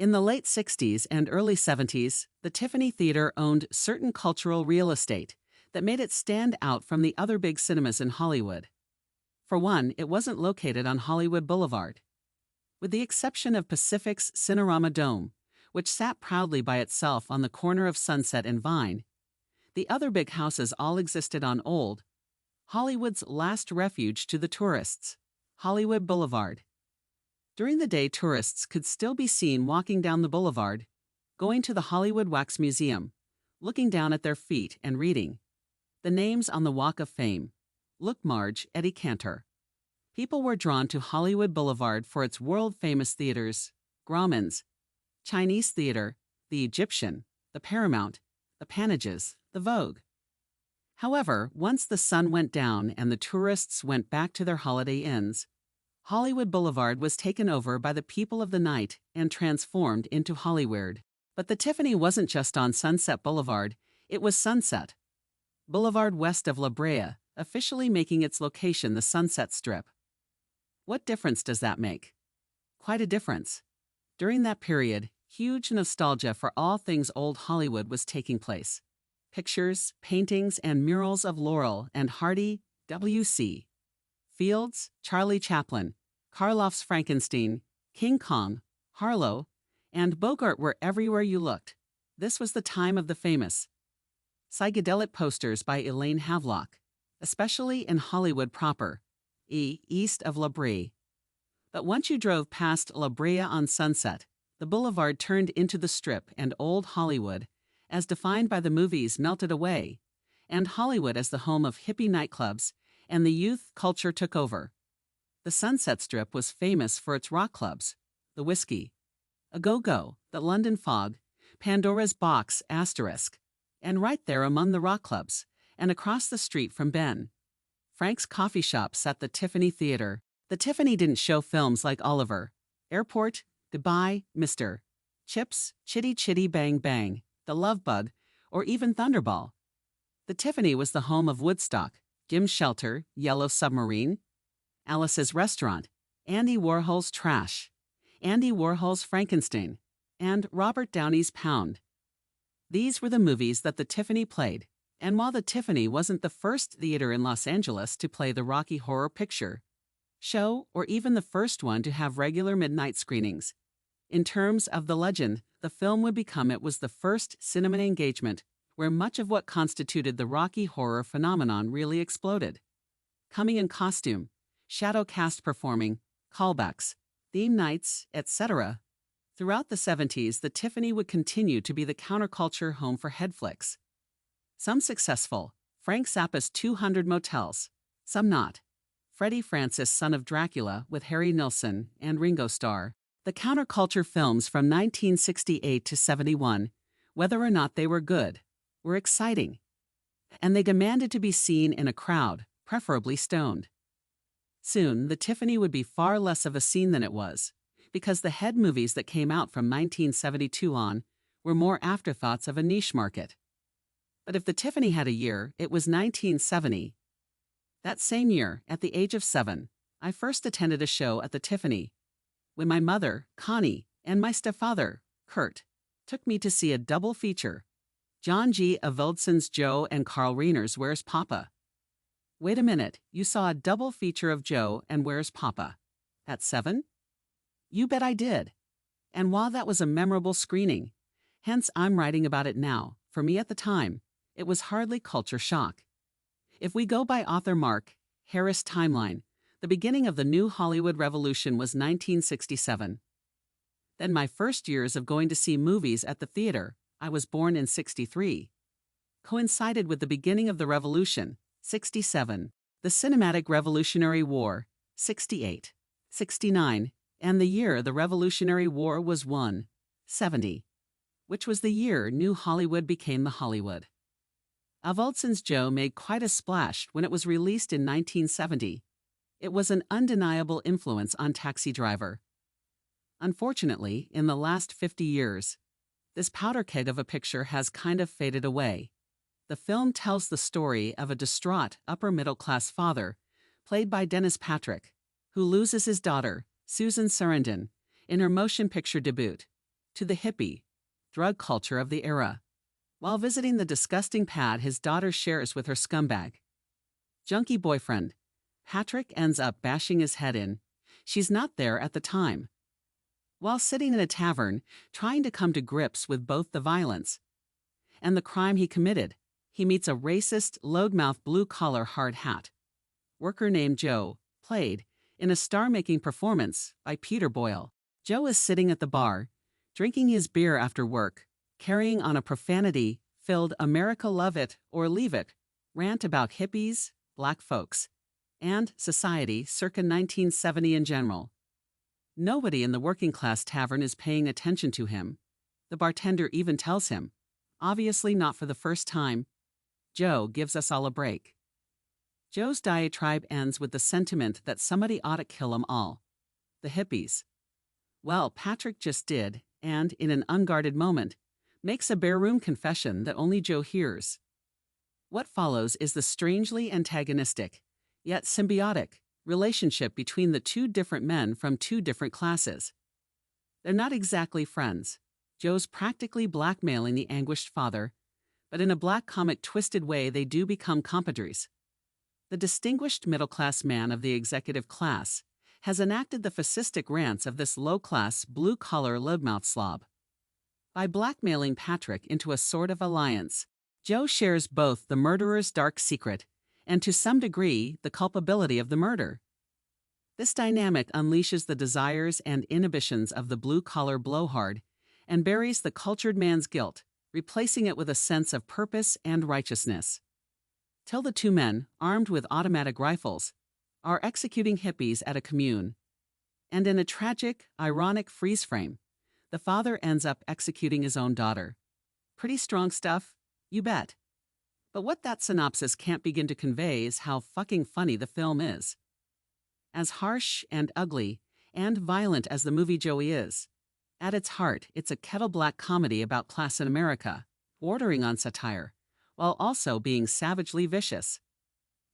In the late 60s and early 70s, the Tiffany Theater owned certain cultural real estate that made it stand out from the other big cinemas in Hollywood. For one, it wasn't located on Hollywood Boulevard. With the exception of Pacific's Cinerama Dome, which sat proudly by itself on the corner of Sunset and Vine, the other big houses all existed on Old Hollywood's last refuge to the tourists, Hollywood Boulevard. During the day, tourists could still be seen walking down the boulevard, going to the Hollywood Wax Museum, looking down at their feet and reading the names on the Walk of Fame. Look, Marge, Eddie Cantor. People were drawn to Hollywood Boulevard for its world-famous theaters, Grauman's, Chinese Theater, the Egyptian, the Paramount, the Panages, the Vogue. However, once the sun went down and the tourists went back to their holiday inns, Hollywood Boulevard was taken over by the people of the night and transformed into Hollyweird. But the Tiffany wasn't just on Sunset Boulevard, it was Sunset Boulevard west of La Brea, officially making its location the Sunset Strip. What difference does that make? Quite a difference. During that period, huge nostalgia for all things old Hollywood was taking place. Pictures, paintings, and murals of Laurel and Hardy, W.C. Fields, Charlie Chaplin, Karloff's Frankenstein, King Kong, Harlow, and Bogart were everywhere you looked. This was the time of the famous psychedelic posters by Elaine Havelock, especially in Hollywood proper, east of La Brea. But once you drove past La Brea on Sunset, the boulevard turned into the Strip, and old Hollywood, as defined by the movies, melted away, and Hollywood as the home of hippie nightclubs and the youth culture took over. The Sunset Strip was famous for its rock clubs, the Whiskey, A Go-Go, the London Fog, Pandora's Box, Asterisk, and right there among the rock clubs, and across the street from Ben Frank's coffee shop sat the Tiffany Theater. The Tiffany didn't show films like Oliver, Airport, Goodbye, Mr. Chips, Chitty Chitty Bang Bang, The Love Bug, or even Thunderball. The Tiffany was the home of Woodstock, Jim's Shelter, Yellow Submarine, Alice's Restaurant, Andy Warhol's Trash, Andy Warhol's Frankenstein, and Robert Downey's Pound. These were the movies that the Tiffany played, and while the Tiffany wasn't the first theater in Los Angeles to play the Rocky Horror Picture Show, or even the first one to have regular midnight screenings, in terms of the legend the film would become, it was the first cinema engagement where much of what constituted the Rocky Horror phenomenon really exploded. Coming in costume, shadow cast performing, callbacks, theme nights, etc. Throughout the 70s, the Tiffany would continue to be the counterculture home for head flicks. Some successful, Frank Zappa's 200 Motels, some not. Freddie Francis' Son of Dracula with Harry Nilsson and Ringo Starr. The counterculture films from 1968 to 71, whether or not they were good, were exciting. And they demanded to be seen in a crowd, preferably stoned. Soon, the Tiffany would be far less of a scene than it was, because the head movies that came out from 1972 on were more afterthoughts of a niche market. But if the Tiffany had a year, it was 1970. That same year, at the age of 7, I first attended a show at the Tiffany, when my mother, Connie, and my stepfather, Kurt, took me to see a double feature, John G. Avildsen's Joe and Carl Reiner's Where's Papa? Wait a minute, you saw a double feature of Joe and Where's Papa? At 7? You bet I did. And while that was a memorable screening, hence I'm writing about it now, for me at the time, it was hardly culture shock. If we go by author Mark Harris' timeline, the beginning of the new Hollywood revolution was 1967. Then my first years of going to see movies at the theater, I was born in 63, coincided with the beginning of the revolution, 67, the Cinematic Revolutionary War, 68, 69, and the year the Revolutionary War was won, 70, which was the year New Hollywood became the Hollywood. Avildsen's Joe made quite a splash when it was released in 1970. It was an undeniable influence on Taxi Driver. Unfortunately, in the last 50 years, this powder keg of a picture has kind of faded away. The film tells the story of a distraught upper-middle-class father, played by Dennis Patrick, who loses his daughter, Susan Sarandon, in her motion picture debut, to the hippie, drug culture of the era. While visiting the disgusting pad his daughter shares with her scumbag junkie boyfriend, Patrick ends up bashing his head in. She's not there at the time. While sitting in a tavern, trying to come to grips with both the violence and the crime he committed, he meets a racist, loudmouth blue-collar hard hat worker named Joe, played in a star-making performance by Peter Boyle. Joe is sitting at the bar, drinking his beer after work, carrying on a profanity-filled America love it or leave it rant about hippies, black folks, and society circa 1970 in general. Nobody in the working-class tavern is paying attention to him. The bartender even tells him, obviously not for the first time, Joe gives us all a break. Joe's diatribe ends with the sentiment that somebody ought to kill 'em all. The hippies. Well, Patrick just did, and, in an unguarded moment, makes a bare-room confession that only Joe hears. What follows is the strangely antagonistic, yet symbiotic, relationship between the two different men from two different classes. They're not exactly friends. Joe's practically blackmailing the anguished father, but in a black comic twisted way they do become compadres. The distinguished middle-class man of the executive class has enacted the fascistic rants of this low-class, blue-collar loudmouth slob. By blackmailing Patrick into a sort of alliance, Joe shares both the murderer's dark secret and, to some degree, the culpability of the murder. This dynamic unleashes the desires and inhibitions of the blue-collar blowhard and buries the cultured man's guilt, replacing it with a sense of purpose and righteousness. Till the two men, armed with automatic rifles, are executing hippies at a commune. And in a tragic, ironic freeze frame, the father ends up executing his own daughter. Pretty strong stuff, you bet. But what that synopsis can't begin to convey is how fucking funny the film is. As harsh and ugly and violent as the movie Joey is, at its heart, it's a kettle-black comedy about class in America, bordering on satire, while also being savagely vicious.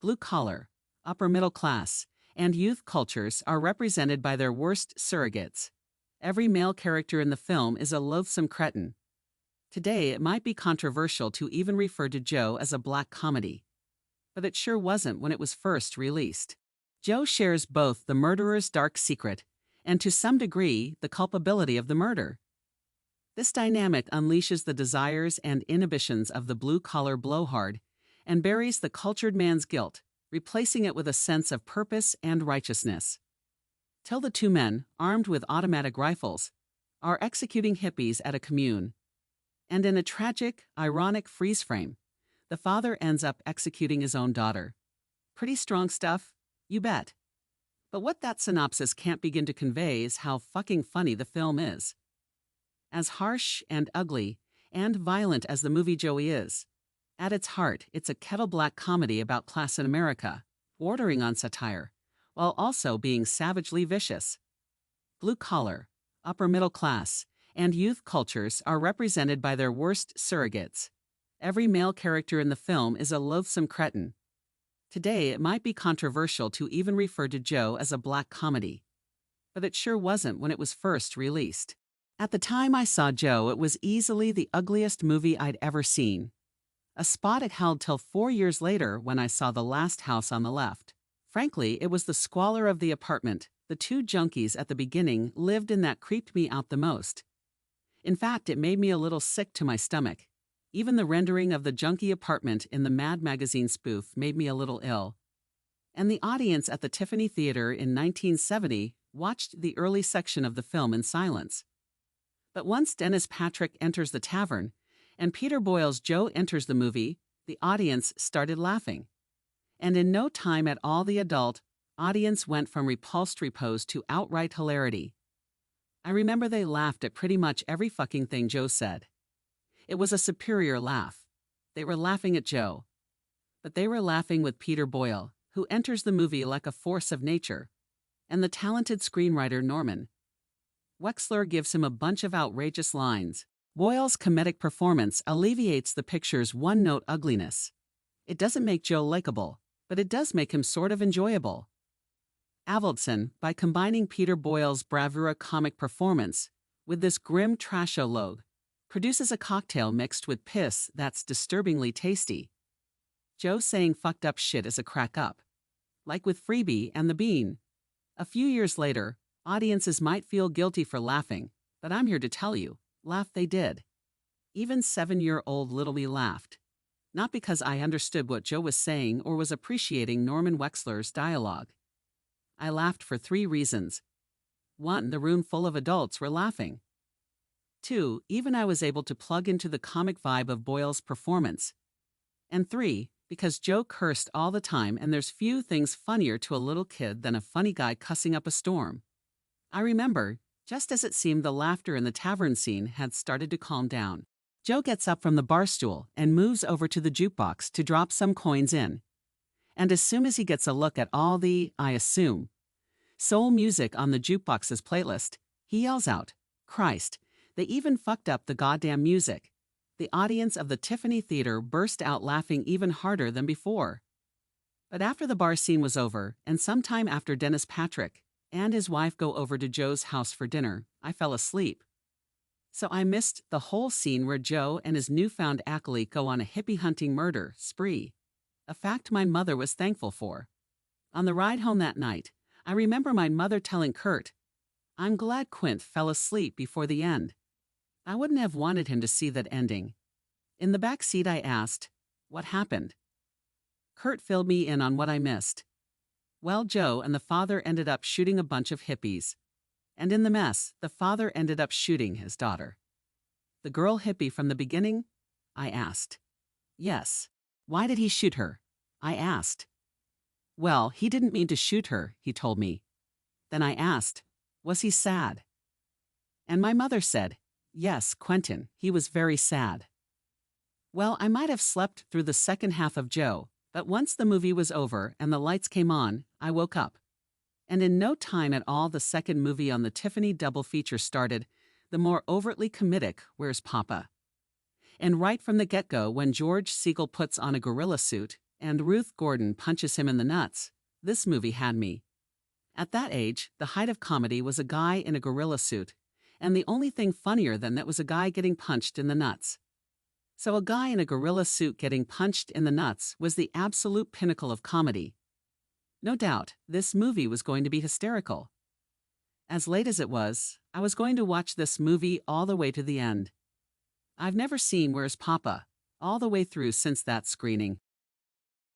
Blue-collar, upper-middle class, and youth cultures are represented by their worst surrogates. Every male character in the film is a loathsome cretin. Today, it might be controversial to even refer to Joe as a black comedy. But it sure wasn't when it was first released. Joe shares both the murderer's dark secret and, to some degree, the culpability of the murder. This dynamic unleashes the desires and inhibitions of the blue-collar blowhard and buries the cultured man's guilt, replacing it with a sense of purpose and righteousness. Till the two men, armed with automatic rifles, are executing hippies at a commune. And in a tragic, ironic freeze frame, the father ends up executing his own daughter. Pretty strong stuff, you bet. But what that synopsis can't begin to convey is how fucking funny the film is. As harsh and ugly and violent as the movie Joey is, at its heart, it's a kettle-black comedy about class in America, bordering on satire, while also being savagely vicious. Blue-collar, upper-middle class, and youth cultures are represented by their worst surrogates. Every male character in the film is a loathsome cretin. Today, it might be controversial to even refer to Joe as a black comedy. But it sure wasn't when it was first released. At the time I saw Joe, it was easily the ugliest movie I'd ever seen. A spot it held till 4 years later when I saw The Last House on the Left. Frankly, it was the squalor of the apartment. The two junkies at the beginning lived in that creeped me out the most. In fact, it made me a little sick to my stomach. Even the rendering of the junkie apartment in the Mad magazine spoof made me a little ill. And the audience at the Tiffany Theater in 1970 watched the early section of the film in silence. But once Dennis Patrick enters the tavern, and Peter Boyle's Joe enters the movie, the audience started laughing. And in no time at all the adult audience went from repulsed repose to outright hilarity. I remember they laughed at pretty much every fucking thing Joe said. It was a superior laugh. They were laughing at Joe. But they were laughing with Peter Boyle, who enters the movie like a force of nature, and the talented screenwriter Norman Wexler gives him a bunch of outrageous lines. Boyle's comedic performance alleviates the picture's one-note ugliness. It doesn't make Joe likable, but it does make him sort of enjoyable. Avildsen, by combining Peter Boyle's bravura comic performance with this grim trashologue, produces a cocktail mixed with piss that's disturbingly tasty. Joe saying fucked up shit is a crack up. Like with Freebie and the Bean. A few years later, audiences might feel guilty for laughing, but I'm here to tell you, laugh they did. Even 7-year-old little me laughed. Not because I understood what Joe was saying or was appreciating Norman Wexler's dialogue. I laughed for 3 reasons. 1, the room full of adults were laughing. 2, even I was able to plug into the comic vibe of Boyle's performance. And 3, because Joe cursed all the time and there's few things funnier to a little kid than a funny guy cussing up a storm. I remember, just as it seemed the laughter in the tavern scene had started to calm down, Joe gets up from the bar stool and moves over to the jukebox to drop some coins in. And as soon as he gets a look at all the, I assume, soul music on the jukebox's playlist, he yells out, "Christ, they even fucked up the goddamn music." The audience of the Tiffany Theater burst out laughing even harder than before. But after the bar scene was over, and sometime after Dennis Patrick and his wife go over to Joe's house for dinner, I fell asleep. So I missed the whole scene where Joe and his newfound acolyte go on a hippie-hunting murder spree, a fact my mother was thankful for. On the ride home that night, I remember my mother telling Kurt, "I'm glad Quint fell asleep before the end. I wouldn't have wanted him to see that ending." In the back seat I asked, "What happened?" Kurt filled me in on what I missed. Well, Joe and the father ended up shooting a bunch of hippies. And in the mess, the father ended up shooting his daughter. "The girl hippie from the beginning?" I asked. "Yes." "Why did he shoot her?" I asked. "Well, he didn't mean to shoot her," he told me. Then I asked, "Was he sad?" And my mother said, "Yes, Quentin, he was very sad." Well, I might have slept through the second half of Joe, but once the movie was over and the lights came on, I woke up. And in no time at all the second movie on the Tiffany double feature started, the more overtly comedic Where's Papa? And right from the get-go, when George Siegel puts on a gorilla suit and Ruth Gordon punches him in the nuts, this movie had me. At that age, the height of comedy was a guy in a gorilla suit, and the only thing funnier than that was a guy getting punched in the nuts. So a guy in a gorilla suit getting punched in the nuts was the absolute pinnacle of comedy. No doubt, this movie was going to be hysterical. As late as it was, I was going to watch this movie all the way to the end. I've never seen Where's Papa all the way through since that screening.